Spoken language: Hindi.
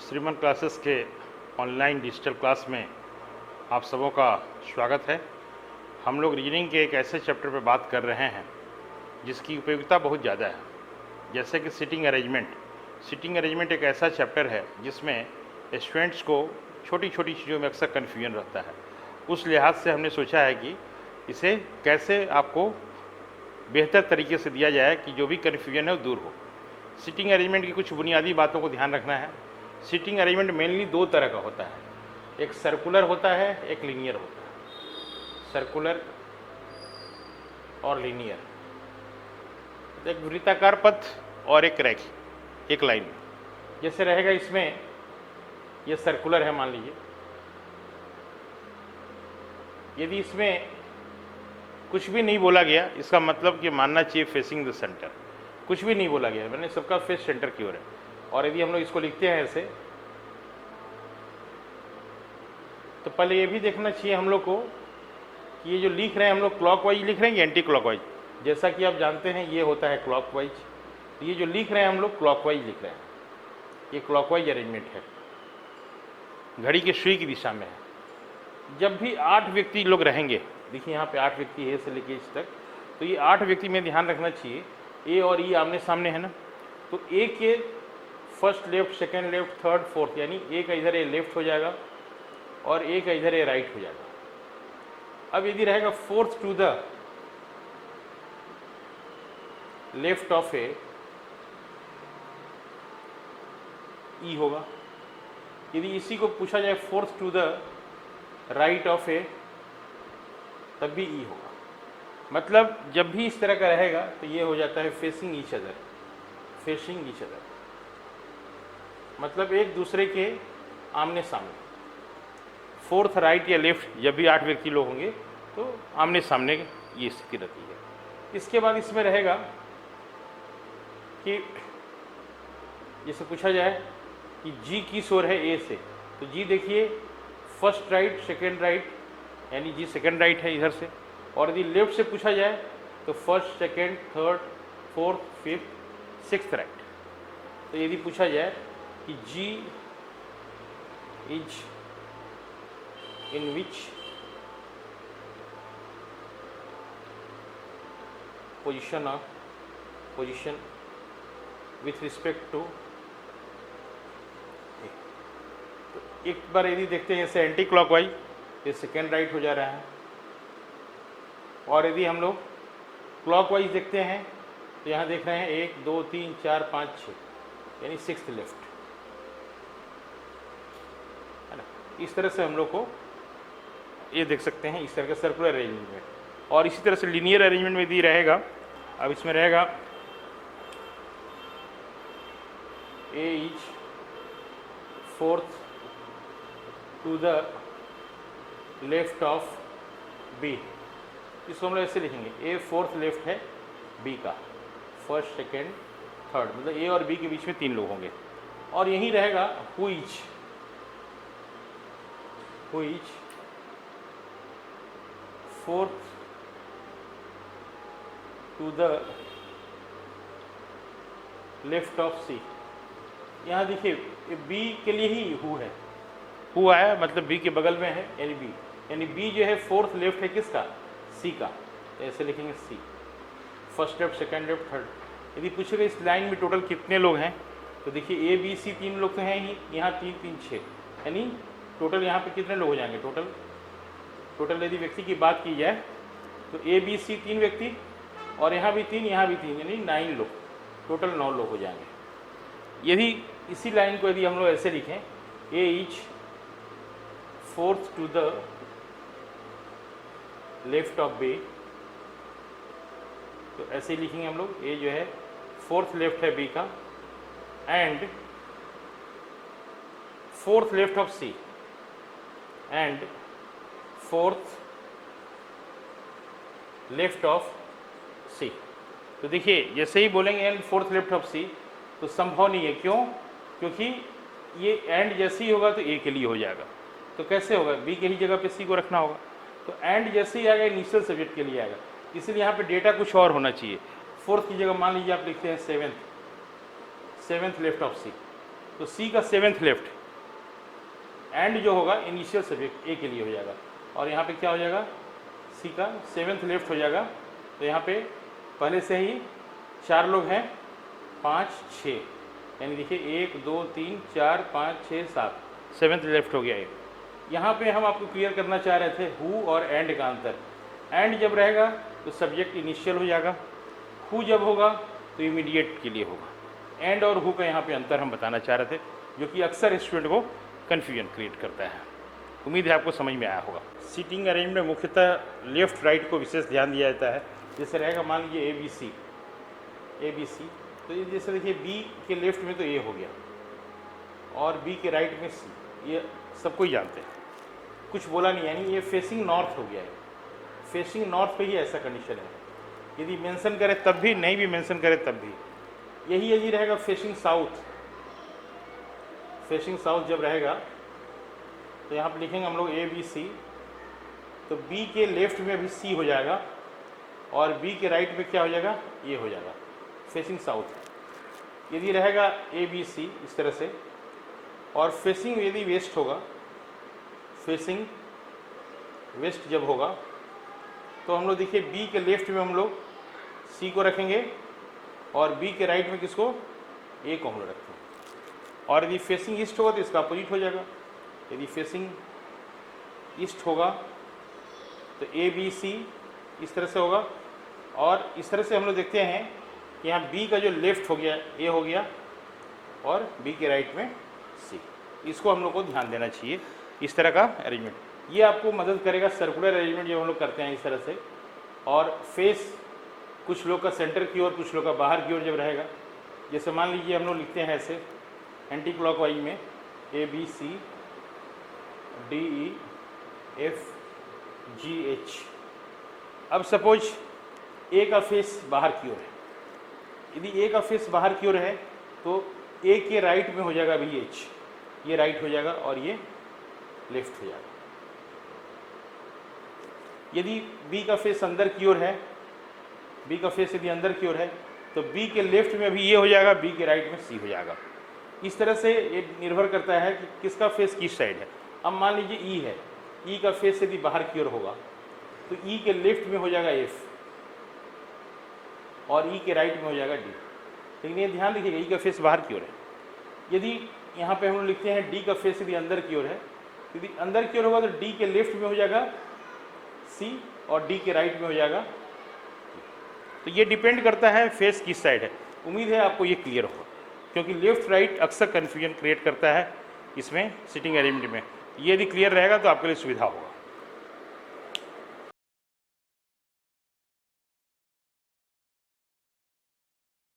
श्रीमन क्लासेस के ऑनलाइन डिजिटल क्लास में आप सबों का स्वागत है। हम लोग रीजनिंग के एक ऐसे चैप्टर पर बात कर रहे हैं जिसकी उपयोगिता बहुत ज़्यादा है, जैसे कि सिटिंग अरेंजमेंट। सिटिंग अरेंजमेंट एक ऐसा चैप्टर है जिसमें स्टूडेंट्स को छोटी छोटी चीज़ों में अक्सर कन्फ्यूजन रहता है। उस लिहाज से हमने सोचा है कि इसे कैसे आपको बेहतर तरीके से दिया जाए कि जो भी कन्फ्यूजन है वो दूर हो। सिटिंग अरेंजमेंट की कुछ बुनियादी बातों को ध्यान रखना है। सिटिंग अरेंजमेंट मेनली दो तरह का होता है, एक सर्कुलर होता है, एक लीनियर होता है। सर्कुलर और लीनियर, एक वृत्ताकार पथ और एक रेखी, एक लाइन में। जैसे रहेगा इसमें, ये सर्कुलर है मान लीजिए, यदि इसमें कुछ भी नहीं बोला गया, इसका मतलब कि मानना चाहिए फेसिंग द सेंटर। कुछ भी नहीं बोला गया, मैंने सबका फेस सेंटर की ओर है। और यदि हम लोग इसको लिखते हैं ऐसे, तो पहले ये भी देखना चाहिए हम लोग को कि ये जो लिख रहे हैं हम लोग क्लॉकवाइज लिख रहे हैं या एंटी क्लॉकवाइज। जैसा कि आप जानते हैं ये होता है क्लॉकवाइज, तो ये जो लिख रहे हैं हम लोग क्लॉकवाइज लिख रहे हैं, ये क्लॉकवाइज अरेंजमेंट है, घड़ी के सुई की दिशा में है। जब भी 8 व्यक्ति लोग रहेंगे, देखिए यहाँ पे 8 व्यक्ति है से लेके इस तक, तो ये 8 व्यक्ति में ध्यान रखना चाहिए ए और ई आमने सामने है ना, तो ए के first left, second left, third, fourth, यानी ए का इधर ए लेफ्ट हो जाएगा और ए का इधर ए राइट हो जाएगा। अब यदि रहेगा fourth to the left of A, E होगा। यदि इसी को पूछा जाए fourth to the right of A, तब भी ई होगा। मतलब जब भी इस तरह का रहेगा तो ये हो जाता है facing each other, facing each other, मतलब एक दूसरे के आमने सामने। फोर्थ राइट या लेफ्ट, जब भी 8 व्यक्ति लोग होंगे तो आमने सामने ये स्थिति रहती है। इसके बाद इसमें रहेगा कि जैसे पूछा जाए कि जी किस ओर है ए से, तो जी देखिए फर्स्ट राइट, सेकेंड राइट, यानी जी सेकेंड राइट है इधर से। और यदि लेफ्ट से पूछा जाए तो first, second, third, fourth, fifth, sixth right. तो यदि पूछा जाए कि G is in which position with respect to, तो एक बार यदि देखते हैं जैसे एंटी क्लॉकवाइज, ये सेकेंड राइट हो जा रहा है। और यदि हम लोग क्लॉकवाइज देखते हैं तो यहाँ देख रहे हैं 1 2 3 4 5 6, यानी सिक्स्थ लेफ्ट है ना। इस तरह से हम लोग को ये देख सकते हैं, इस तरह का सर्कुलर अरेंजमेंट। और इसी तरह से लीनियर अरेंजमेंट में यदि रहेगा, अब इसमें रहेगा A is fourth to the left of B. इसको हम लोग ऐसे लिखेंगे, ए फोर्थ लेफ्ट है बी का, फर्स्ट, सेकेंड, थर्ड, मतलब ए और बी के बीच में 3 लोग होंगे। और यही रहेगा who is fourth to the left of C. यहाँ देखिए बी के लिए ही हु है, हु आया मतलब बी के बगल में है, यानी बी जो है फोर्थ लेफ्ट है किसका, सी का। तो ऐसे लिखेंगे C, first left, second left, third. यदि पूछेगा इस लाइन में टोटल कितने लोग हैं, तो देखिए ए बी सी 3 लोग तो हैं ही, यहाँ 3 3 6, यानी टोटल यहाँ पे कितने लोग हो जाएंगे। टोटल यदि व्यक्ति की बात की जाए तो ए बी सी 3 व्यक्ति, और यहाँ भी 3, यहाँ भी 3, यानी 9 लोग, टोटल 9 लोग हो जाएंगे। यदि इसी लाइन को यदि हम लोग ऐसे लिखें, A is fourth to the left of B, तो ऐसे ही लिखेंगे हम लोग, ए जो है फोर्थ लेफ्ट है बी का, and fourth left of C, and fourth left of C. तो देखिए जैसे ही बोलेंगे and fourth left of C, तो संभव नहीं है। क्यों? क्योंकि ये एंड जैसे ही होगा तो ए के लिए हो जाएगा, तो कैसे होगा, बी के ही जगह पे सी को रखना होगा। तो एंड जैसे ही आएगा इनिशियल सब्जेक्ट के लिए आएगा, इसलिए यहाँ पे डेटा कुछ और होना चाहिए। फोर्थ की जगह मान लीजिए आप लिखते हैं सेवेंथ लेफ्ट ऑफ सी, तो सी का सेवेंथ लेफ्ट एंड जो होगा इनिशियल सब्जेक्ट ए के लिए हो जाएगा, और यहाँ पे क्या हो जाएगा, सी का 7th लेफ्ट हो जाएगा। तो यहाँ पे पहले से ही 4 लोग हैं, 5 6, यानी देखिए 1 2 3 4 5 6 7, 7th लेफ्ट हो गया ये। यहाँ पे हम आपको क्लियर करना चाह रहे थे हु और एंड का अंतर। एंड जब रहेगा तो सब्जेक्ट इनिशियल हो जाएगा, हु जब होगा तो इमीडिएट के लिए होगा। एंड और हु का यहाँ पे अंतर हम बताना चाह रहे थे, जो कि अक्सर स्टूडेंट को कन्फ्यूजन क्रिएट करता है। उम्मीद है आपको समझ में आया होगा। सीटिंग अरेंजमेंट में मुख्यतः लेफ्ट राइट को विशेष ध्यान दिया जाता है। जैसे रहेगा मान लीजिए ए बी सी, तो ये जैसे देखिए बी के लेफ्ट में तो ए हो गया और बी के राइट में सी, ये सब कोई जानते हैं, कुछ बोला नहीं, यानी ये फेसिंग नॉर्थ हो गया है। फेसिंग नॉर्थ पे ही ऐसा कंडीशन है, यदि मेंशन करे तब भी, नहीं भी मेंशन करे तब भी। यही रहेगा फेसिंग साउथ। फेसिंग साउथ जब रहेगा तो यहाँ पर लिखेंगे हम लोग ए बी सी, तो बी के लेफ्ट में अभी सी हो जाएगा और बी के राइट में क्या हो जाएगा, ए हो जाएगा, फेसिंग साउथ। यदि रहेगा ए बी सी इस तरह से, और फेसिंग यदि वेस्ट होगा, फेसिंग वेस्ट जब होगा तो हम लोग देखिए बी के लेफ्ट में हम लोग सी को रखेंगे और बी के राइट में किसको, ए को हम लोग रखेंगे। और यदि फेसिंग ईस्ट होगा तो इसका अपोजिट हो जाएगा। यदि फेसिंग ईस्ट होगा तो ए बी सी इस तरह से होगा, और इस तरह से हम लोग देखते हैं कि यहाँ बी का जो लेफ्ट हो गया ए हो गया और बी के राइट में सी। इसको हम लोग को ध्यान देना चाहिए, इस तरह का अरेंजमेंट। ये आपको मदद करेगा सर्कुलर अरेंजमेंट जब हम लोग करते हैं इस तरह से। और फेस कुछ लोग का सेंटर की ओर, कुछ लोग का बाहर की ओर जब रहेगा, जैसे मान लीजिए हम लोग लिखते हैं ऐसे एंटी क्लॉकवाइज में A B C D E F G H. अब सपोज ए का फेस बाहर की ओर है, यदि ए का फेस बाहर की ओर है तो ए के राइट में हो जाएगा अभी एच, ये राइट हो जाएगा और ये लेफ्ट हो जाएगा। यदि बी का फेस अंदर की ओर है, बी का फेस यदि अंदर की ओर है तो बी के लेफ्ट में अभी ये हो जाएगा, बी के राइट में सी हो जाएगा। इस तरह से ये निर्भर करता है कि किसका फेस किस साइड है। अब मान लीजिए ई है, ई का फेस यदि बाहर की ओर होगा तो ई के लेफ्ट में हो जाएगा एफ और ई के राइट में हो जाएगा डी। लेकिन ये ध्यान रखिएगा ई का फेस बाहर की ओर है। यदि यहाँ पे हम लोग लिखते हैं डी का फेस यदि अंदर की ओर है, यदि अंदर की ओर होगा तो डी के लेफ्ट में हो जाएगा सी और डी के राइट में हो जाएगा। तो ये डिपेंड करता है फेस किस साइड है। उम्मीद है आपको ये क्लियर होगा, क्योंकि लेफ्ट राइट अक्सर कन्फ्यूजन क्रिएट करता है इसमें सीटिंग अरेंजमेंट में। ये यदि क्लियर रहेगा तो आपके लिए सुविधा होगा।